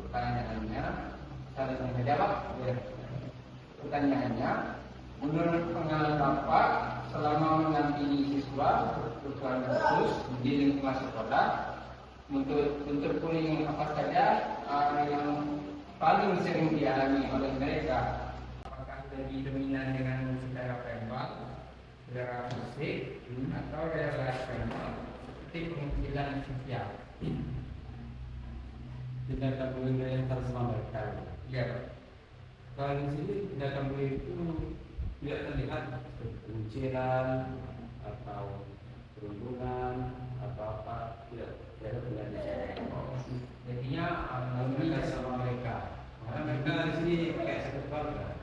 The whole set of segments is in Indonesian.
pertanyaannya, saya menjawab. Ya. Pertanyaannya, menurut pengalaman Bapak selama mendampingi siswa berkebutuhan khusus di lingkungan sekolah, untuk bullying apa saja yang paling sering dialami oleh mereka? Apakah lebih dominan dengan secara verbal, secara fisik, atau secara verbal seperti pengucilan sosial? Tindakan bullying yang terserang mereka. Ya. Kalau di sini tindakan bullying itu tidak terlihat seperti pengucilan atau perundungan atau apa, tidak terlihat di sini. Jadinya Mereka sama mereka. Karena mereka di sini kayak satu keluarga.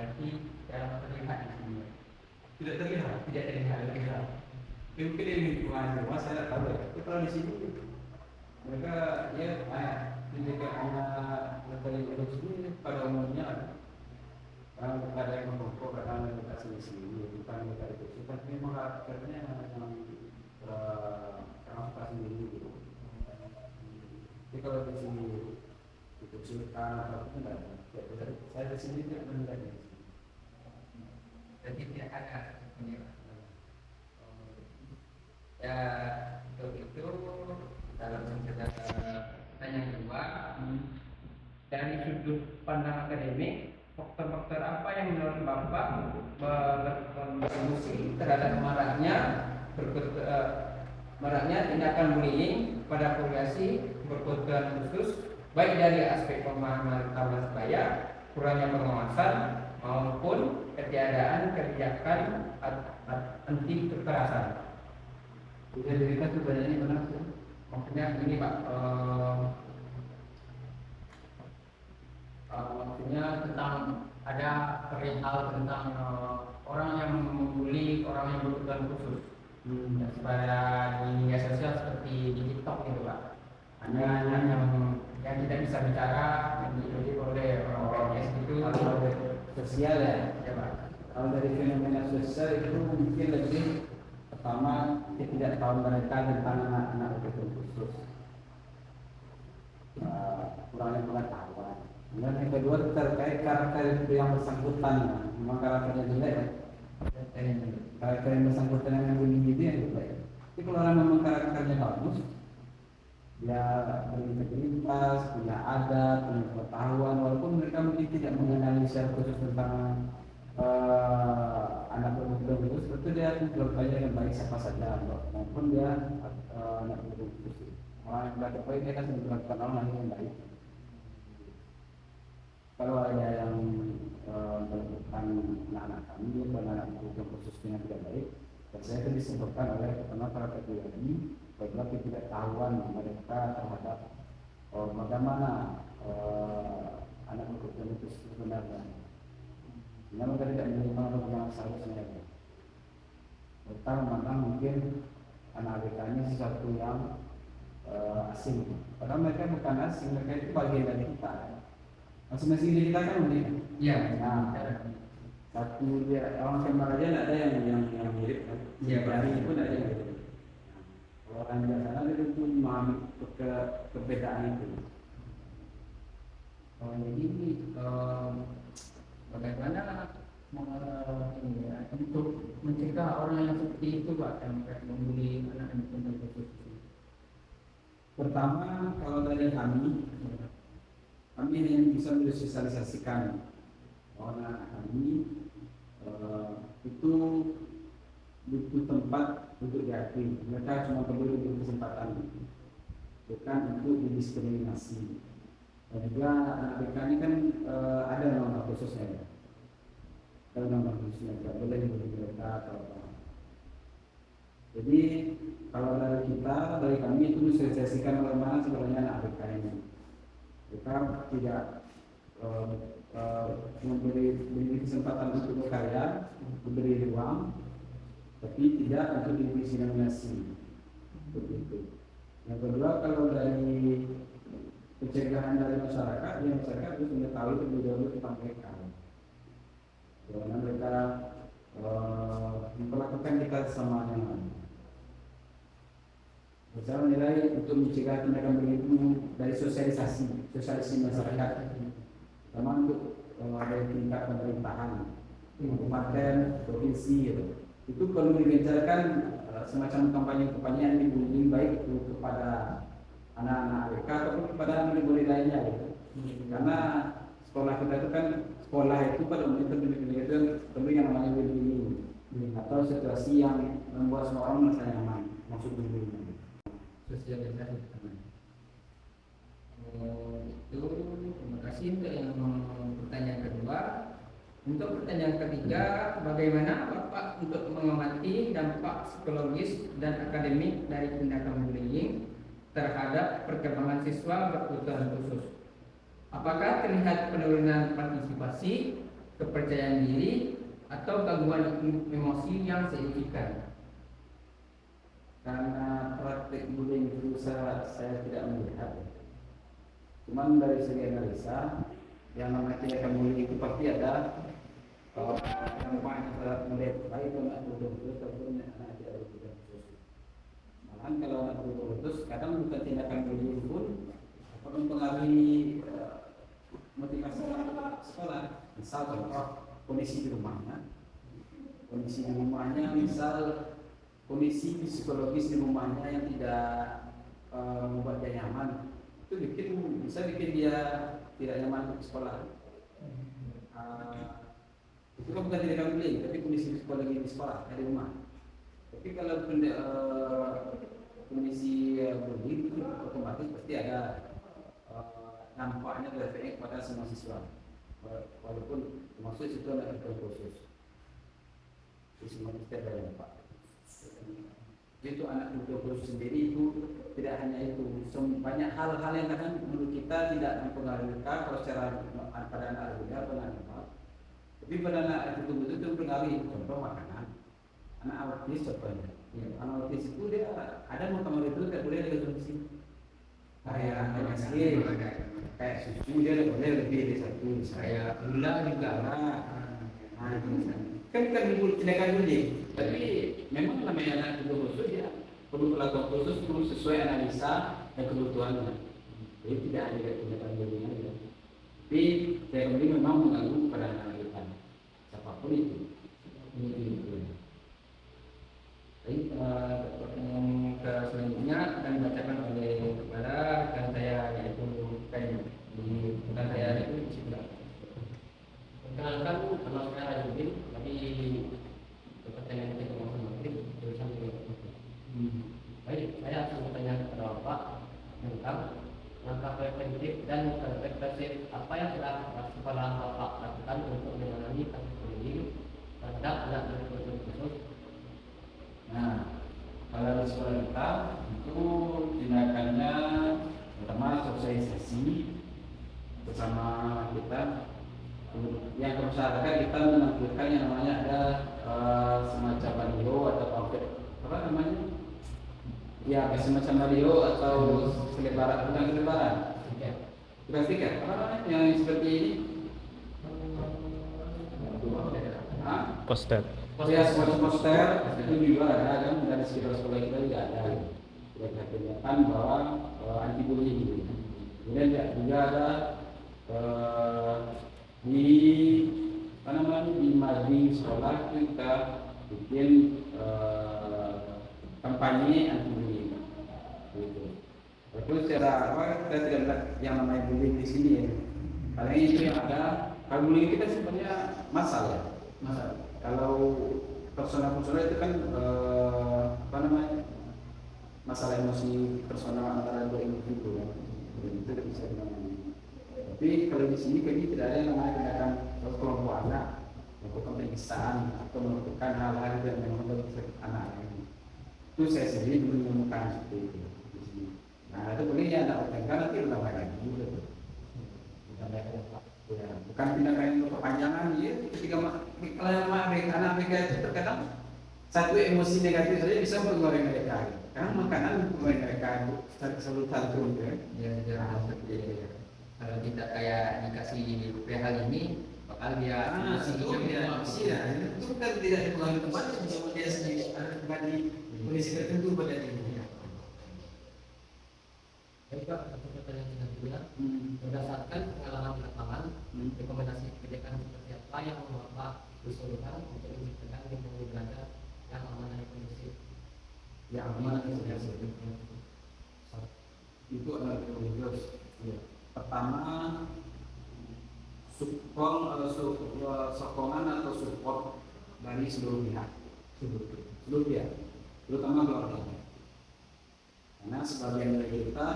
berarti terlihat di sini. Tidak terlihat. Tidak terlihat. Mungkin ini lingkungan rumah saya tidak tahu ya. Tapi kalau di sini mereka ya pendidikan anak mereka sini pada umumnya kadang ada yang merokok, kadang mereka sini bukan mereka itu. Tapi memang karakternya yang suka sendiri gitu. Jadi kalau di sini dikucilkan atau apa enggak ada. Saya di sini tidak mendengarnya. Jadi tidak ada sebenarnya. Ya, untuk itu dalam pertanyaan kedua, dari sudut pandang akademik, faktor-faktor apa yang menurut Bapak berkontribusi terhadap maraknya tindakan bullying pada populasi berkebutuhan khusus, baik dari aspek pemahaman utama sebaya, kurangnya pengawasan, maupun ketiadaan kebijakan anti kekerasan? Bisa diberikan pertanyaannya benar sih? Maksudnya ini Pak, maksudnya tentang ada perihal tentang orang yang membuli orang yang berkebutuhan khusus. Pada di media sosial seperti di TikTok gitu Pak, ada anak yang tidak bisa bicara, yang dididik oleh orang-orang itu. Kalau sosial ya, Ya Pak. kalau dari fenomena sosial itu mungkin lebih pertama ketidaktahuan mereka tentang anak-anak berkebutuhan khusus, kurangnya pengetahuan. Dan yang kedua terkait karakter yang bersangkutan, memang karakternya jelek ya. Karakter yang bersangkutan yang bullying itu yang jelek. Tapi kalau orang memang karakternya bagus, dia berintegritas, punya adat, punya pengetahuan, walaupun mereka mungkin tidak mengenali secara khusus tentang anak berkebutuhan khusus, tentu dia akan berupaya yang baik siapa saja, maupun dia anak berkebutuhan khusus. Orang yang berupaya dia akan melakukan orang yang baik. Kalau ada yang melakukan anak-anak kami, anak berkebutuhan khusus yang tidak baik, dan saya itu disebutkan oleh pertama para pribadi, bagaimana ketidaktahuan mereka terhadap bagaimana anak berkebutuhan khusus sebenarnya. Namun mereka tidak menerima yang seharusnya. Mereka memandang mungkin anak ABK ini sesuatu yang asing. Padahal mereka bukan asing, mereka itu bagian dari kita. Masing-masing diri kita kan unik. Iya. Nah, satu dia orang Kembar aja tidak ada yang mirip. Iya. Dari pun ada yang mirip. Kalau orang di sana dia itu memahami perbedaan itu. Jadi bagaimana ini ya, untuk mencegah orang yang seperti itu Pak, yang membuli anak yang berkebutuhan khusus? Pertama, kalau dari kami hanya bisa mensosialisasikan orang kami itu butuh tempat untuk diakui. Mereka cuma perlu diberi kesempatan, bukan untuk didiskriminasi. Dan juga anak BK ini kan ada norma khususnya ya. Ada norma khususnya, tidak boleh diberi mereka atau apa. Jadi kalau dari kami itu mensosialisasikan bagaimana sebenarnya anak BK ini. Kita tidak memberi kesempatan untuk berkarya, diberi ruang, tapi tidak untuk didiskriminasi. Begitu. Yang kedua, kalau dari pencegahan dari masyarakat, masyarakat harus mengetahui terlebih dahulu tentang mereka. Bagaimana mereka memperlakukan kita sesama yang lain. Saya menilai untuk mencegah tindakan begitu dari sosialisasi masyarakat, terutama untuk dari tingkat pemerintahan, kabupaten, provinsi, gitu. Itu perlu digencarkan semacam kampanye-kampanye yang dibully baik itu kepada anak-anak ABK ataupun kepada murid-murid lainnya, gitu. Karena sekolah kita itu kan pada umumnya itu perlu yang namanya bullying atau situasi yang membuat semua orang merasa nyaman, maksud bullying. Sosialisasi. Itu terima kasih untuk yang pertanyaan kedua. Untuk pertanyaan ketiga, bagaimana Bapak untuk mengamati dampak psikologis dan akademik dari tindakan bullying terhadap perkembangan siswa berkebutuhan khusus? Apakah terlihat penurunan partisipasi, kepercayaan diri, atau gangguan emosi yang signifikan? Karena praktik bullying itu saya tidak melihat. Cuman dari segi analisa, yang namanya tindakan bullying itu pasti ada yang banyak melihat baik anak berkebutuhan ataupun anak tidak berkebutuhan khusus. Malahan kalau anak berkebutuhan khusus, kadang bukan tindakan bullying pun mempengaruhi motivasi sekolah. Misal contoh kondisi di rumahnya, misal kondisi psikologis di rumahnya yang tidak membuat dia nyaman, itu bisa bikin dia tidak nyaman untuk sekolah. Itu kan bukan tindakan bullying, tapi kondisi psikologi di sekolah, di rumah. Tapi kalau kondisi bullying itu otomatis pasti ada nampaknya efeknya kepada semua siswa, walaupun termasuk itu adalah khusus. Di semua kita ada dampak. Itu anak berkebutuhan khusus sendiri itu tidak hanya itu, banyak hal-hal yang kadang menurut kita tidak mempengaruhi kalau secara pada anak muda pada anak normal, tapi pada anak berkebutuhan itu mempengaruhi. Contoh makanan, anak autis contohnya, anak autis itu dia ada makanan itu tidak boleh dikonsumsi, kayak susu dia tidak boleh lebih dari satu, kayak gula juga lah. Kan tindakan bullying, tapi memang namanya anak kebutuhan khusus ya perlu perlakuan khusus perlu sesuai analisa dan kebutuhannya. Jadi tidak hanya tindakan bullying aja, tapi tindakan bullying memang mengganggu pada anak kita, siapapun itu. Baik, pertanyaan ke selanjutnya akan dibacakan oleh kepala rekan saya yaitu rekan saya itu di sebelah. Perkenalkan, nama saya Rajudin dari Departemen Teknologi Matematik jurusan Teknologi. Baik, saya akan bertanya kepada Bapak tentang langkah preventif dan represif apa yang telah sekolah Bapak lakukan untuk menangani kasus bullying terhadap anak berkebutuhan khusus. Nah, kalau di sekolah kita itu tindakannya pertama sosialisasi bersama kita. Yang kemasyarakatan kita menampilkan yang namanya ada semacam radio atau pamflet apa namanya? Ya, semacam radio atau selebaran, bukan selebaran. Bukan stiker, apa namanya? Yang seperti ini. Poster. Ya, semacam poster itu juga ada kan dari sekitar sekolah kita juga ada. Kita kelihatan bahwa anti bullying gitu. Kemudian juga ada di mading sekolah kita bikin kampanye anti bullying. Gitu. Walaupun secara kita tidak melihat yang namanya bullying di sini ya. Paling itu yang ada. Kalau bullying kita sebenarnya masal ya. Masal. Kalau personal itu kan masalah emosi personal antara dua individu ya. Itu tidak bisa dinamai. Tapi kalau di sini kami tidak ada yang namanya tindakan kelompok anak, melakukan penyiksaan atau melakukan hal-hal yang memang bagi anak ini. Itu saya sendiri belum menemukan seperti itu di sini. Nah itu boleh ya anak utangkan nanti ulang lagi gitu. Ya, bukan tindakan yang berkepanjangan ya. Ketika kalau anak mereka itu terkadang satu emosi negatif saja bisa mempengaruhi mereka. Karena makanan mempengaruhi mereka itu keseluruhan tuh ya. Kalau tidak kayak dikasih hal ini bakal dia emosi ya. Itu kan tidak dipengaruhi tempat, cuma dia sendiri ada di kondisi tertentu pada dirinya. juga satu pertanyaan selanjutnya. Berdasarkan pengalaman lapangan, rekomendasi kebijakan seperti apa yang Bapak usulkan untuk menciptakan lingkungan belajar yang aman dan kondusif? Yang aman dan kondusif itu adalah prioritas. Pertama, sokongan atau support dari seluruh pihak, terutama keluarga. Karena sebagian dari kita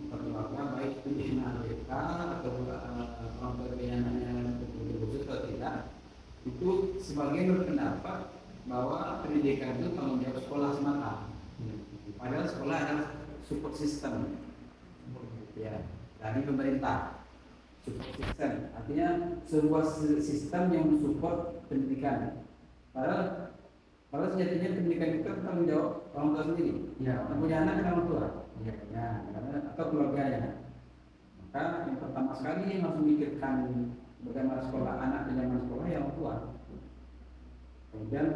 keluarga, baik pimpinan ABK atau orang tua yang khusus atau tidak, itu sebagian berpendapat bahwa pendidikan itu tanggung jawab sekolah semata. Padahal sekolah adalah support system ya dari pemerintah. Support system artinya sebuah sistem yang support pendidikan. Padahal sejatinya pendidikan itu kan tanggung jawab orang tua sendiri. Ya, yang punya anak kan orang tua. Ya, atau keluarganya. Maka yang pertama sekali yang harus memikirkan bagaimana sekolah anak di zaman sekolah ya orang tua. Kemudian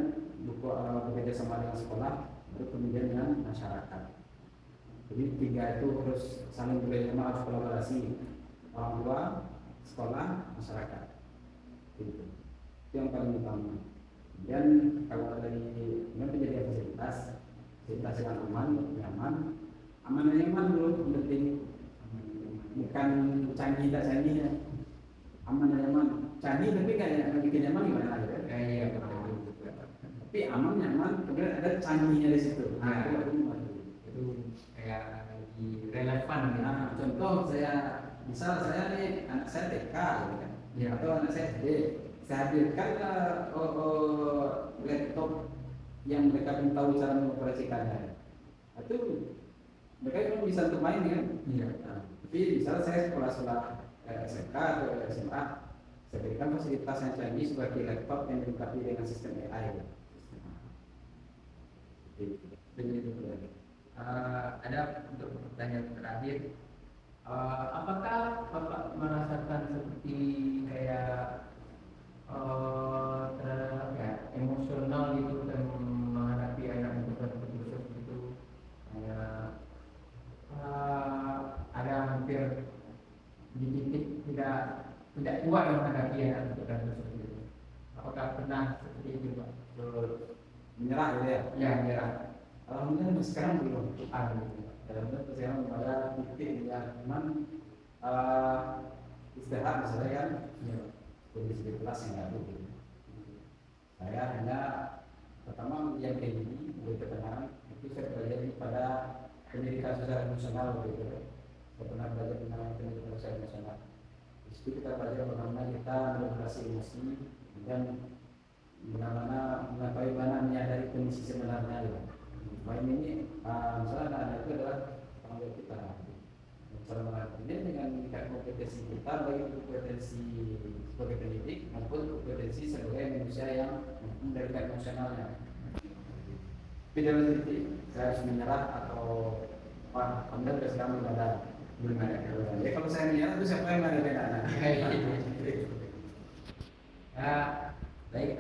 bekerja sama dengan sekolah, baru kemudian dengan masyarakat. Jadi tiga itu harus saling bekerja sama, harus kolaborasi, orang tua, sekolah, masyarakat. Itu yang paling utama. Dan kalau dari penyediaan fasilitas yang aman, nyaman, aman dan nyaman dulu penting. Bukan canggih tak canggihnya, aman dan nyaman. Canggih tapi kayak bikin nyaman gimana gitu? Iya betul. Tapi aman nyaman, kemudian ada canggihnya di situ. Nah, itu kayak lebih relevan. Nah, contoh misal saya nih anak saya TK gitu kan, atau anak saya SD, saya hadirkan laptop yang mereka belum tahu cara mengoperasikannya. Itu mereka memang bisa untuk main kan? Iya. Nah, tapi misalnya saya sekolah SMK atau SMA, saya berikan fasilitas yang canggih seperti laptop yang dilengkapi dengan sistem AI. Ada untuk pertanyaan terakhir, apakah Bapak merasakan seperti kayak emosional gitu dan menghadapi anak yang berkebutuhan khusus gitu, kayak ada hampir di titik tidak kuat menghadapi anak berkebutuhan khusus gitu. Apakah pernah seperti itu Pak? Menyerah gitu ya? Ya menyerah. Alhamdulillah sekarang belum. Alhamdulillah sekarang pada titik yang memang istirahat misalnya kan, kondisi di kelas yang nggak dulu. Saya hanya pertama yang kayak gini, mulai ketenangan itu saya belajar pada pendidikan sosial emosional gitu. Saya pernah belajar tentang pendidikan sosial emosional. Di situ kita belajar bagaimana kita meregulasi emosi dan bagaimana mengetahui mana menyadari kondisi sebenarnya. Main ini, misalnya anak itu adalah tanggung jawab kita. Cara melakukannya dengan meningkat kompetensi kita, baik kompetensi sebagai pendidik maupun kompetensi sebagai manusia yang mengendalikan emosionalnya. Tapi dalam titik saya harus menyerah atau Anda sudah sedang belum ada. Ya kalau saya menyerah itu siapa yang ada anak? Baik,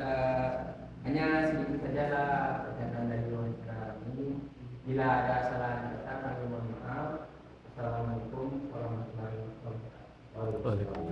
hanya sedikit saja lah pertanyaan dari wawancara ini. Bila ada salah kata kami mohon maaf. Assalamualaikum warahmatullahi wabarakatuh.